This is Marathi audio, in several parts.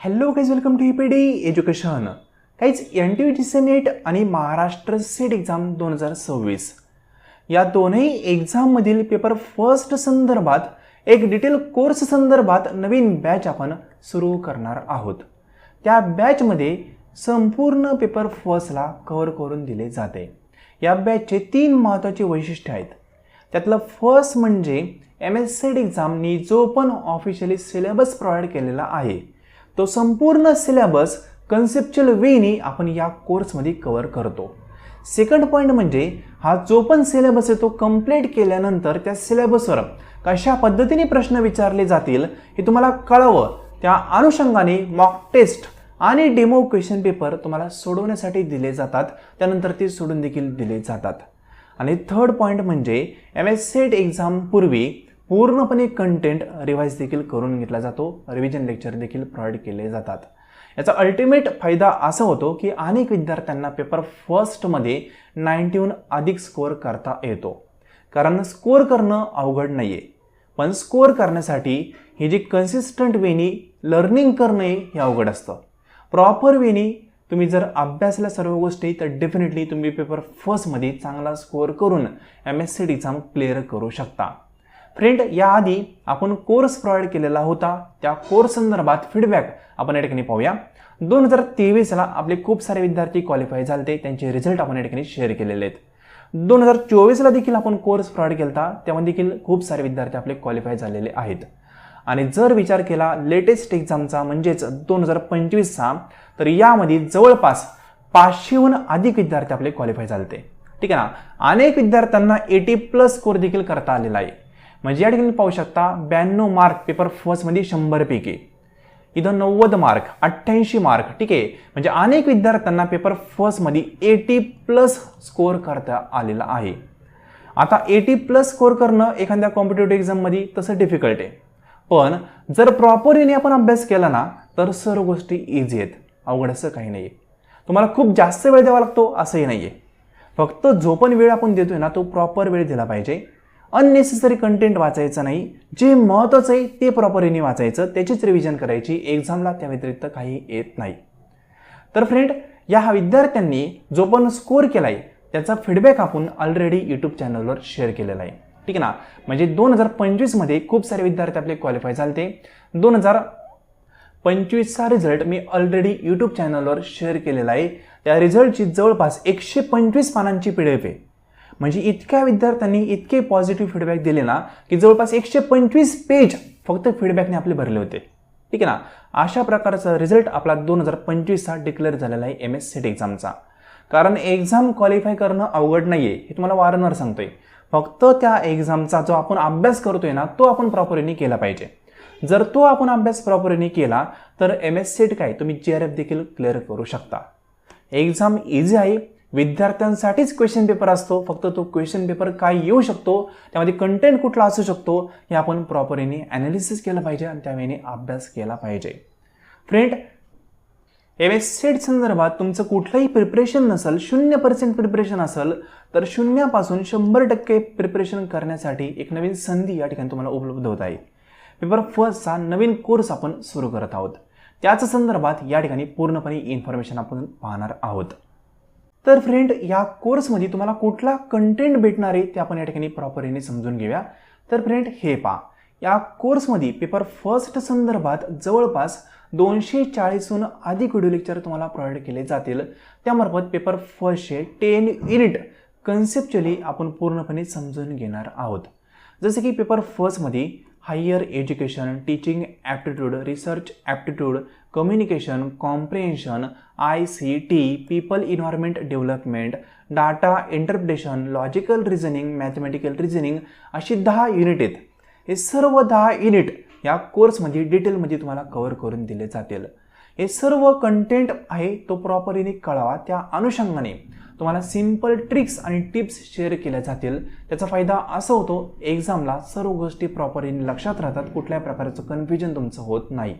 Hello guys, welcome to EPD education. काहीच NTVT नेट आणि महाराष्ट्र सेट एक्झाम 2026 या दोन्ही एक्झाममधील पेपर फर्स्ट संदर्भात एक डिटेल कोर्स संदर्भात नवीन बॅच आपण सुरू करणार आहोत. त्या बॅचमध्ये संपूर्ण पेपर फर्स्टला कव्हर करून दिले जाते. या बॅचचे 3 महत्त्वाचे वैशिष्ट्य आहेत. त्यातलं फर्स्ट म्हणजे MS सेट एक्झामनी जो पण ऑफिशियली सिलेबस प्रोव्हाइड केलेला आहे तो संपूर्ण सिलेबस कन्सेप्च्युअल वेनी आपण या कोर्समध्ये कव्हर करतो. सेकंड पॉईंट म्हणजे हा जो पण सिलेबस आहे तो कंप्लीट केल्यानंतर त्या सिलेबसवर कशा पद्धतीने प्रश्न विचारले जातील हे तुम्हाला कळावं. त्या अनुषंगाने मॉक टेस्ट आणि डेमो क्वेश्चन पेपर तुम्हाला सोडवण्यासाठी दिले जातात, त्यानंतर ते सोडून देखील दिले जातात. आणि थर्ड पॉईंट म्हणजे MS सेट एक्झाम पूर्वी पूर्णपणे कंटेंट रिवाइज देखील करून घेतला जातो. रिव्हिजन लेक्चर देखील प्रोव्हाइड केले जातात. याचा अल्टिमेट फायदा असा होतो की अनेक विद्यार्थ्यांना पेपर फर्स्टमध्ये 90हून अधिक स्कोअर करता येतो. कारण स्कोअर करणं अवघड नाही आहे, पण स्कोअर करण्यासाठी हे जे कन्सिस्टंट वेनी लर्निंग करणे हे अवघड असतं. प्रॉपर वेनी तुम्ही जर अभ्यासल्या सर्व गोष्टी तर डेफिनेटली तुम्ही पेपर फर्स्टमध्ये चांगला स्कोअर करून MS सेट एक्झाम क्लिअर करू शकता. फ्रेंड, याआधी आपण कोर्स प्रोव्हाइड केलेला होता. त्या कोर्स संदर्भात फीडबॅक आपण या ठिकाणी पाहूया. 2023ला आपले खूप सारे विद्यार्थी क्वालिफाय झाले, त्यांचे रिझल्ट आपण या ठिकाणी शेअर केलेले आहेत. 2024ला देखील आपण कोर्स प्रोव्हाइड केला, त्यामध्ये देखील खूप सारे विद्यार्थी आपले क्वालिफाय झालेले आहेत. आणि जर विचार केला लेटेस्ट एक्झामचा म्हणजेच 2025चा, तर यामध्ये जवळपास 500हून अधिक विद्यार्थी आपले क्वालिफाय झाले. ठीक आहे ना. अनेक विद्यार्थ्यांना 80+ स्कोअर देखील करता आलेला आहे. म्हणजे या ठिकाणी पाहू शकता 92 मार्क पेपर फर्स्टमध्ये 100 पैकी, इथं 90 मार्क, 88 मार्क. ठीक आहे. म्हणजे अनेक विद्यार्थ्यांना पेपर फर्स्टमध्ये 80+ स्कोअर करता आलेला आहे. आता 80+ स्कोअर करणं एखाद्या कॉम्पिटेटिव्ह एक्झाममध्ये तसं डिफिकल्ट आहे, पण जर प्रॉपरली आपण अभ्यास केला ना तर सर्व गोष्टी इझी आहेत. अवघड असं काही नाही आहे. तुम्हाला खूप जास्त वेळ द्यावा लागतो असंही नाही आहे. फक्त जो पण वेळ आपण देतोय ना तो प्रॉपर वेळ दिला पाहिजे. अननेसेसरी कंटेंट वाचायचं नाही. जे महत्त्वाचं आहे ते प्रॉपरली वाचायचं, त्याचीच रिव्हिजन करायची. एक्झामला त्या व्यतिरिक्त काही येत नाही. तर फ्रेंड, या विद्यार्थ्यांनी जो पण स्कोअर केला आहे त्याचा फीडबॅक आपण ऑलरेडी यूट्यूब चॅनलवर शेअर केलेला आहे. ठीक आहे ना. म्हणजे 2025मध्ये खूप सारे विद्यार्थी आपले क्वालिफाय झाले. 2025चा रिझल्ट मी ऑलरेडी यूट्यूब चॅनलवर शेअर केलेला आहे. त्या रिझल्टची जवळपास 125 पानांची PDF आहे. म्हणजे इतक्या विद्यार्थ्यांनी इतके पॉझिटिव्ह फीडबॅक दिले ना की जवळपास 125 पेज फक्त फीडबॅकने आपले भरले होते. ठीक आहे ना. अशा प्रकारचा रिझल्ट आपला 2025चा डिक्लेअर झालेला आहे MS सेट एक्झामचा. कारण एक्झाम क्वालिफाय करणं अवघड नाही आहे, हे तुम्हाला वारंवार सांगतोय. फक्त त्या एक्झामचा जो आपण अभ्यास करतोय ना तो आपण प्रॉपरली केला पाहिजे. जर तो आपण अभ्यास प्रॉपरली केला तर MS सेट काय तुम्ही GRF देखील क्लिअर करू शकता. एक्झाम इझी आहे. विद्यार्थ्यांसाठीच क्वेश्चन पेपर असतो. फक्त तो क्वेश्चन पेपर काय येऊ शकतो, त्यामध्ये कंटेंट कुठला असू शकतो हे आपण प्रॉपरली ॲनालिसिस केलं पाहिजे आणि त्यावेळी अभ्यास केला पाहिजे. फ्रेंड, MS सेट संदर्भात तुमचं कुठलंही प्रिपरेशन नसेल, 0% प्रिपरेशन असेल तर 0 पासून 100% प्रिपरेशन करण्यासाठी एक नवीन संधी या ठिकाणी तुम्हाला उपलब्ध होत आहे. पेपर फर्स्टचा नवीन कोर्स आपण सुरू करत आहोत. त्याच संदर्भात या ठिकाणी पूर्णपणे इन्फॉर्मेशन आपण पाहणार आहोत. तर फ्रेंड, या कोर्समध्ये तुम्हाला कुठला कंटेंट भेटणार आहे ते आपण या ठिकाणी प्रॉपरली समजून घेऊया. तर फ्रेंड, हे पहा, या कोर्समध्ये पेपर फर्स्ट संदर्भात जवळपास 240हून अधिक व्हिडिओ लेक्चर तुम्हाला प्रोव्हाइड केले जातील. त्यामार्फत पेपर फर्स्टचे 10 युनिट कन्सेप्च्युअली आपण पूर्णपणे समजून घेणार आहोत. जसे की पेपर फर्स्टमध्ये higher education, teaching aptitude, research aptitude, communication, comprehension, ICT, people environment development, data interpretation, logical reasoning, mathematical reasoning अशी 10 युनिट आहेत. हे सर्व 10 युनिट या कोर्समध्ये डिटेलमध्ये तुम्हाला कव्हर करून दिले जातील. हे सर्व कंटेंट आहे तो प्रॉपरली कळावा. त्या अनुषंगाने तुम्हाला सिंपल ट्रिक्स आणि टिप्स शेअर केल्या जातील. त्याचा फायदा असा होतो एक्झामला सर्व गोष्टी प्रॉपरली लक्षात राहतात, कुठल्याही प्रकारचं कन्फ्युजन तुमचं होत नाही.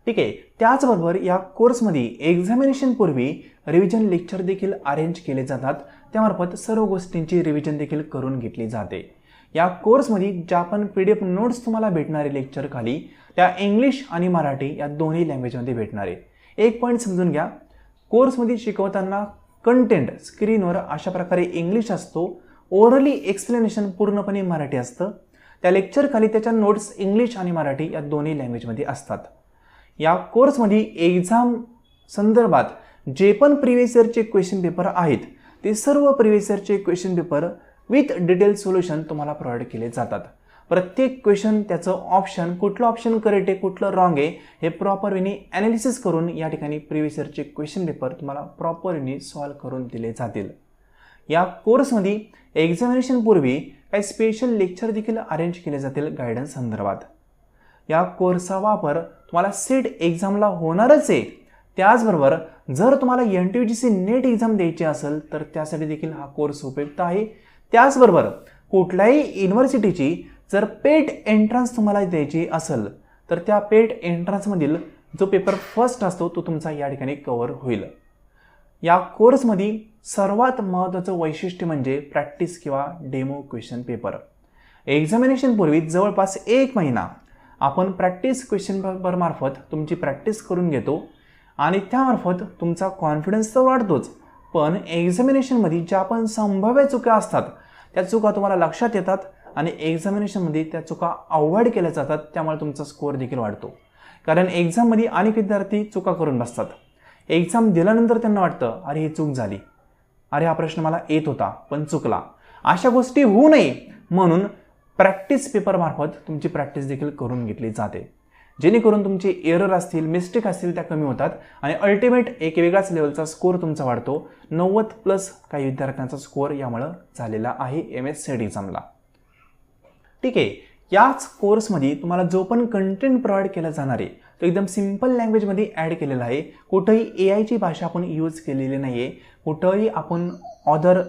ठीक आहे. त्याचबरोबर या कोर्समध्ये एक्झामिनेशन पूर्वी रिव्हिजन लेक्चर देखील अरेंज केले जातात. त्यामार्फत सर्व गोष्टींची रिव्हिजन देखील करून घेतली जाते. या कोर्समध्ये ज्या पण PDF नोट्स तुम्हाला भेटणारे लेक्चर खाली त्या इंग्लिश आणि मराठी या दोन्ही लँग्वेजमध्ये भेटणार आहे. एक पॉईंट समजून घ्या, कोर्समध्ये शिकवताना कंटेंट स्क्रीनवर अशा प्रकारे इंग्लिश असतो, ओरली एक्सप्लेनेशन पूर्णपणे मराठी असतं. त्या लेक्चरखाली त्याच्या नोट्स इंग्लिश आणि मराठी या दोन्ही लँग्वेजमध्ये असतात. या कोर्समध्ये एक्झाम संदर्भात जे पण प्रिव्हियस इयरचे क्वेश्चन पेपर आहेत ते सर्व प्रिव्हियस इयरचे question paper with detail solution तुम्हाला प्रोव्हाइड केले जातात. प्रत्येक क्वेश्चन त्याचं ऑप्शन, कुठलं ऑप्शन करेक्ट आहे कुठलं रॉंग आहे हे प्रॉपर वेने ॲनालिसिस करून या ठिकाणी प्रिव्हियस इयरचे क्वेश्चन पेपर तुम्हाला प्रॉपर वेने सॉल्व करून दिले जातील. या कोर्समध्ये एक्झामिनेशनपूर्वी काही स्पेशल लेक्चर देखील अरेंज केले जातील गायडन्स संदर्भात. या कोर्सचा वापर तुम्हाला सेट एक्झामला होणारच आहे. त्याचबरोबर जर तुम्हाला NTUGC नेट एक्झाम द्यायची असेल तर त्यासाठी देखील हा कोर्स उपयुक्त आहे. त्याचबरोबर कुठल्याही युनिव्हर्सिटीची जर पेट एंट्रन्स तुम्हाला द्यायची असेल तर त्या पेट एंट्रन्समधील जो पेपर फर्स्ट असतो तो तुमचा या ठिकाणी कव्हर होईल. या कोर्समध्ये सर्वात महत्त्वाचं वैशिष्ट्य म्हणजे प्रॅक्टिस किंवा डेमो क्वेश्चन पेपर. एक्झामिनेशनपूर्वी जवळपास 1 महिना आपण प्रॅक्टिस क्वेश्चन पेपरमार्फत तुमची प्रॅक्टिस करून घेतो आणि त्यामार्फत तुमचा कॉन्फिडन्स तर वाढतोच, पण एक्झामिनेशनमध्ये ज्या पण संभाव्य चुका असतात त्या चुका तुम्हाला लक्षात येतात आणि एक्झामिनेशनमध्ये त्या चुका अवॉइड केल्या जातात. त्यामुळे तुमचा स्कोअर देखील वाढतो. कारण एक्झाममध्ये अनेक विद्यार्थी चुका करून बसतात. एक्झाम दिल्यानंतर त्यांना वाटतं अरे ही चूक झाली, अरे हा प्रश्न मला येत होता पण चुकला. अशा गोष्टी होऊ नये म्हणून प्रॅक्टिस पेपरमार्फत तुमची प्रॅक्टिस देखील करून घेतली जाते, जेणेकरून तुमचे एरर असतील, मिस्टेक असतील त्या कमी होतात आणि अल्टिमेट एक वेगळाच लेवलचा स्कोअर तुमचा वाढतो. 90+ काही विद्यार्थ्यांचा स्कोअर यामुळं झालेला आहे MS सेट एक्झामला. ठीक आहे, याच कोर्समध्ये तुम्हाला जो पण कंटेंट प्रोव्हाइड केला जाणार आहे तो एकदम सिंपल लँग्वेजमध्ये ॲड केलेला आहे. कुठंही AIची भाषा आपण यूज केलेली नाही आहे. कुठंही आपण अदर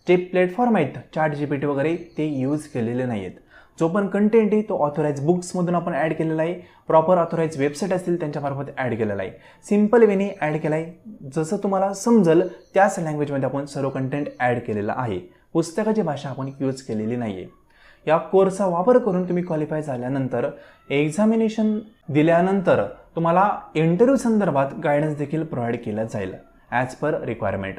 जे प्लॅटफॉर्म आहेत ChatGPT वगैरे ते यूज केलेले नाही आहेत. जो पण कंटेंट आहे तो ऑथोराइज बुक्समधून आपण ॲड केलेला आहे. प्रॉपर ऑथोराइज वेबसाईट असतील त्यांच्यामार्फत ॲड केलेला आहे. सिंपल वेने ॲड केला आहे. जसं तुम्हाला समजेल त्याच लँग्वेजमध्ये आपण सर्व कंटेंट ॲड केलेला आहे. पुस्तकाची भाषा आपण यूज केलेली नाही आहे. या कोर्सचा वापर करून तुम्ही क्वालिफाय झाल्यानंतर एक्झामिनेशन दिल्यानंतर तुम्हाला इंटरव्ह्यू संदर्भात गायडन्स देखील प्रोव्हाइड केला जाईल ॲज पर रिक्वायरमेंट.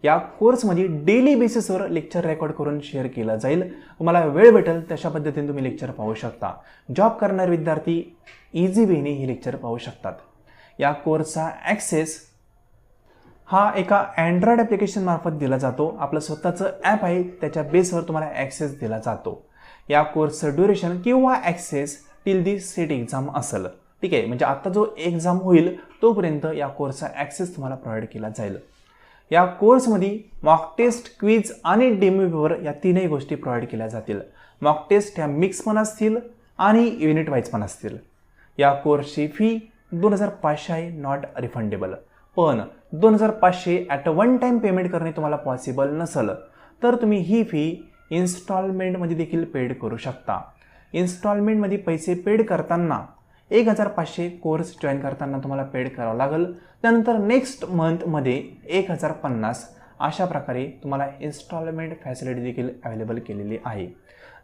या कोर्समध्ये डेली बेसिसवर लेक्चर रेकॉर्ड करून शेअर केला जाईल. तुम्हाला वेळ भेटेल तशा पद्धतीने तुम्ही लेक्चर पाहू शकता. जॉब करणारे विद्यार्थी इझी वेने हे लेक्चर पाहू शकतात. या कोर्सचा ॲक्सेस हा एका अँड्रॉइड ॲप्लिकेशन मार्फत दिला जातो. आपलं स्वतःचं ॲप आहे त्याच्या बेसवर तुम्हाला ॲक्सेस दिला जातो. या कोर्सचं ड्युरेशन किंवा access till the set exam असेल. ठीक आहे, म्हणजे आता जो एक्झाम होईल तोपर्यंत या कोर्सचा ॲक्सेस तुम्हाला प्रोव्हाइड केला जाईल. या कोर्समध्ये मॉक टेस्ट, क्विज आणि डेमो पेपर या तीनही गोष्टी प्रोव्हाइड केल्या जातील. मॉक टेस्ट ह्या मिक्स पण असतील आणि युनिट वाईज पण असतील. या कोर्सची फी 2500 आहे, नॉट रिफंडेबल. पण 2500 at a one time payment करणे तुम्हाला पॉसिबल नसेल तर तुम्ही ही फी इन्स्टॉलमेंटमध्ये देखील पेड करू शकता. इन्स्टॉलमेंटमध्ये पैसे पेड करताना 1500 कोर्स जॉईन करताना तुम्हाला पेड करावं लागेल. त्यानंतर नेक्स्ट मंथमध्ये 1050 अशा प्रकारे तुम्हाला इन्स्टॉलमेंट फॅसिलिटी देखील अवेलेबल केलेली आहे.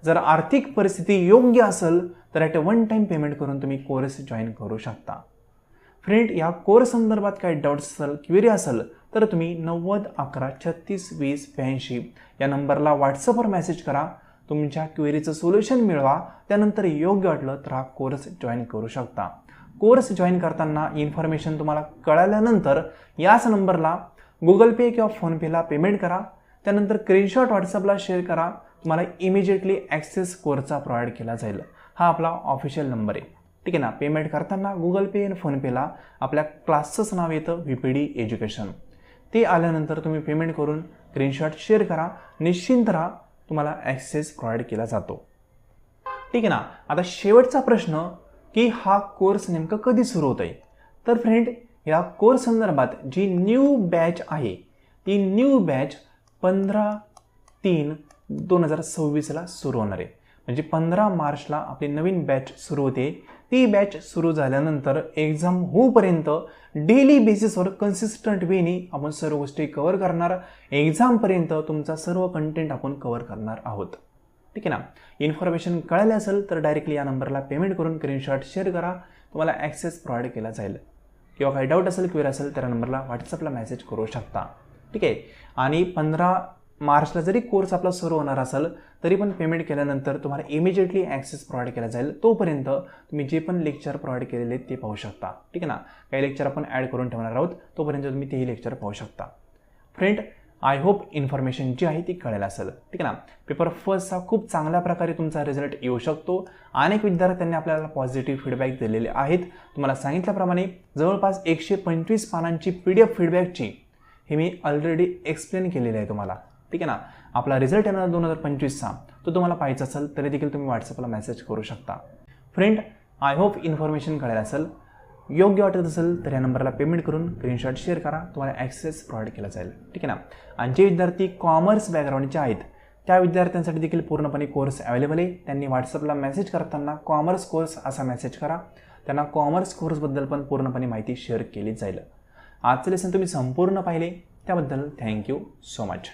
जर आर्थिक परिस्थिती योग्य असेल तर at a one time payment करून तुम्ही कोर्स जॉईन करू शकता. फ्रेंड, या कोर्स संदर्भात काही डाऊट्स असेल, क्वेरी असेल तर तुम्ही 90 11 36 20 82 या नंबरला व्हॉट्सअपवर मेसेज करा. तुमच्या क्वेरीचं सोल्युशन मिळवा. त्यानंतर योग्य वाटलं तर हा कोर्स जॉईन करू शकता. कोर्स जॉईन करताना इन्फॉर्मेशन तुम्हाला कळाल्यानंतर याच नंबरला गुगल पे किंवा फोनपेला पेमेंट करा. त्यानंतर स्क्रीनशॉट व्हॉट्सअपला शेअर करा. तुम्हाला इमिजिएटली ॲक्सेस कोर्सचा प्रोव्हाइड केला जाईल. हा आपला ऑफिशियल नंबर आहे. ठीक आहे ना. पेमेंट करताना गुगल पे आणि फोनपेला आपल्या क्लासचंच नाव येतं VPD एज्युकेशन. ते आल्यानंतर तुम्ही पेमेंट करून स्क्रीनशॉट शेअर करा. निश्चिंत राहा, तुम्हाला ॲक्सेस प्रोव्हाइड केला जातो. ठीक आहे ना. आता शेवटचा प्रश्न की हा कोर्स नेमकं कधी सुरू होत आहे. तर फ्रेंड, या कोर्स संदर्भात जी न्यू बॅच आहे ती न्यू बॅच 15/3/2026ला सुरू होणार आहे. म्हणजे 15 मार्चला आपली नवीन बॅच सुरू होते. ती बॅच सुरू झाल्यानंतर एक्झाम होईपर्यंत डेली बेसिसवर कन्सिस्टंट वेने आपण सर्व गोष्टी कव्हर करणार. एक्झामपर्यंत तुमचा सर्व कंटेंट आपण कव्हर करणार आहोत. ठीक आहे ना. इन्फॉर्मेशन कळाली असेल तर डायरेक्टली या नंबरला पेमेंट करून स्क्रीनशॉट शेअर करा, तुम्हाला ॲक्सेस प्रोव्हाइड केला जाईल. किंवा काही डाऊट असेल, क्वेरी असेल तर या नंबरला व्हॉट्सअपला मेसेज करू शकता. ठीक आहे. आणि 15 मार्चला जरी कोर्स आपला सुरू होणार असेल तरी पण पेमेंट केल्यानंतर तुम्हाला इमिजिएटली ॲक्सेस प्रोव्हाइड केला जाईल. तोपर्यंत तुम्ही जे पण लेक्चर प्रोव्हाइड केलेले ते पाहू शकता. ठीक आहे ना. काही लेक्चर आपण ॲड करून ठेवणार आहोत, तोपर्यंत तुम्ही तेही लेक्चर पाहू शकता. फ्रेंड, आय होप इन्फॉर्मेशन जी आहे ती कळेल असेल. ठीक आहे ना. पेपर फर्स्टचा खूप चांगल्या प्रकारे तुमचा रिझल्ट येऊ शकतो. अनेक विद्यार्थ्यांनी आपल्याला पॉझिटिव्ह फीडबॅक दिलेले आहेत. तुम्हाला सांगितल्याप्रमाणे जवळपास 125 पानांची PDF फीडबॅकची हे मी ऑलरेडी एक्सप्लेन केलेली आहे तुम्हाला. ठीक आहे ना. आपला रिझल्ट येणार 2025चा तो तुम्हाला पाहायचा असेल तरी देखील तुम्ही व्हॉट्सअपला मेसेज करू शकता. फ्रेंड, आय होप इन्फॉर्मेशन कळेल असेल. योग्य वाटत असेल तर या नंबरला पेमेंट करून स्क्रीनशॉट शेअर करा, तुम्हाला ॲक्सेस प्रोव्हाइड केला जाईल. ठीक आहे ना. आणि जे विद्यार्थी कॉमर्स बॅकग्राऊंडचे आहेत त्या विद्यार्थ्यांसाठी देखील पूर्णपणे कोर्स अवेलेबल आहे. त्यांनी व्हॉट्सअपला मेसेज करताना कॉमर्स कोर्स असा मेसेज करा, त्यांना कॉमर्स कोर्सबद्दल पण पूर्णपणे माहिती शेअर केली जाईल. आजचं लेसन तुम्ही संपूर्ण पाहिले त्याबद्दल थँक्यू सो मच.